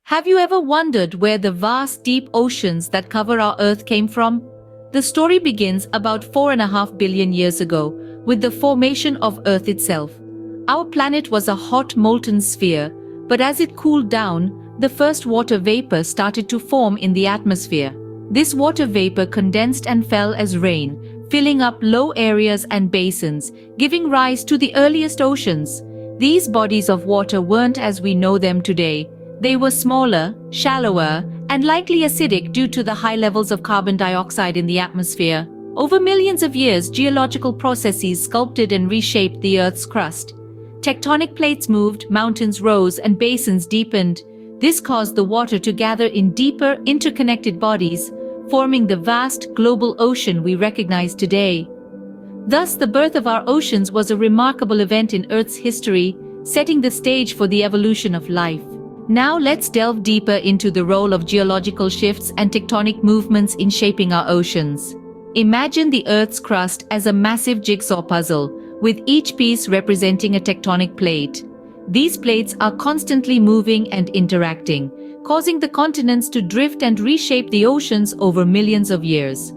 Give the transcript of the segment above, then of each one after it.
Have you ever wondered where the vast deep oceans that cover our Earth came from? The story begins about 4.5 billion years ago, with the formation of Earth itself. Our planet was a hot molten sphere, but as it cooled down, the first water vapor started to form in the atmosphere. This water vapor condensed and fell as rain, filling up low areas and basins, giving rise to the earliest oceans. These bodies of water weren't as we know them today. They were smaller, shallower, and likely acidic due to the high levels of carbon dioxide in the atmosphere. Over millions of years, geological processes sculpted and reshaped the Earth's crust. Tectonic plates moved, mountains rose, and basins deepened. This caused the water to gather in deeper, interconnected bodies, forming the vast global ocean we recognize today. Thus, the birth of our oceans was a remarkable event in Earth's history, setting the stage for the evolution of life. Now let's delve deeper into the role of geological shifts and tectonic movements in shaping our oceans. Imagine the Earth's crust as a massive jigsaw puzzle, with each piece representing a tectonic plate. These plates are constantly moving and interacting, causing the continents to drift and reshape the oceans over millions of years.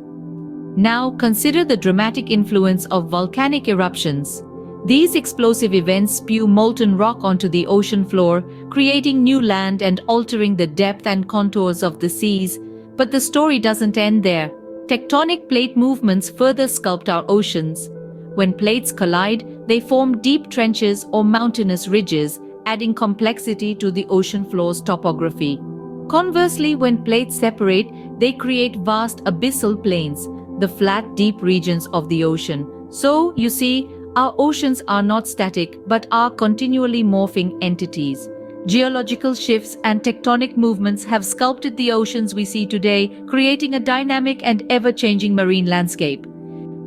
Now consider the dramatic influence of volcanic eruptions. These explosive events spew molten rock onto the ocean floor, creating new land and altering the depth and contours of the seas. But the story doesn't end there. Tectonic plate movements further sculpt our oceans. When plates collide, they form deep trenches or mountainous ridges, adding complexity to the ocean floor's topography. Conversely, when plates separate, they create vast abyssal plains, the flat, deep regions of the ocean. So, you see, our oceans are not static, but are continually morphing entities. Geological shifts and tectonic movements have sculpted the oceans we see today, creating a dynamic and ever-changing marine landscape.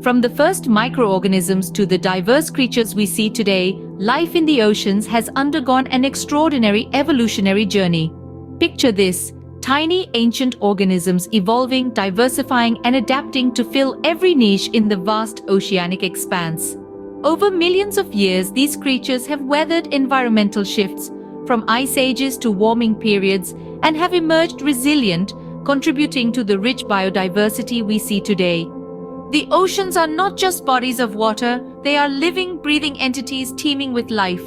From the first microorganisms to the diverse creatures we see today, life in the oceans has undergone an extraordinary evolutionary journey. Picture this: tiny ancient organisms evolving, diversifying, and adapting to fill every niche in the vast oceanic expanse. Over millions of years, these creatures have weathered environmental shifts, from ice ages to warming periods, and have emerged resilient, contributing to the rich biodiversity we see today. The oceans are not just bodies of water, they are living, breathing entities teeming with life.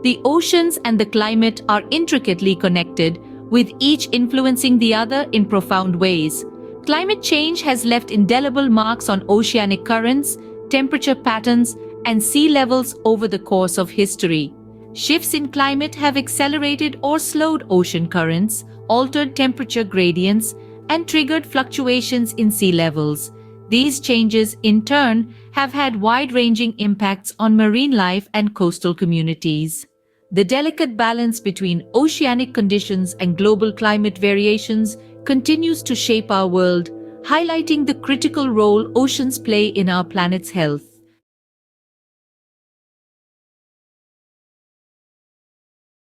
The oceans and the climate are intricately connected, with each influencing the other in profound ways. Climate change has left indelible marks on oceanic currents, temperature patterns, and sea levels over the course of history. Shifts in climate have accelerated or slowed ocean currents, altered temperature gradients, and triggered fluctuations in sea levels. These changes, in turn, have had wide-ranging impacts on marine life and coastal communities. The delicate balance between oceanic conditions and global climate variations continues to shape our world, highlighting the critical role oceans play in our planet's health.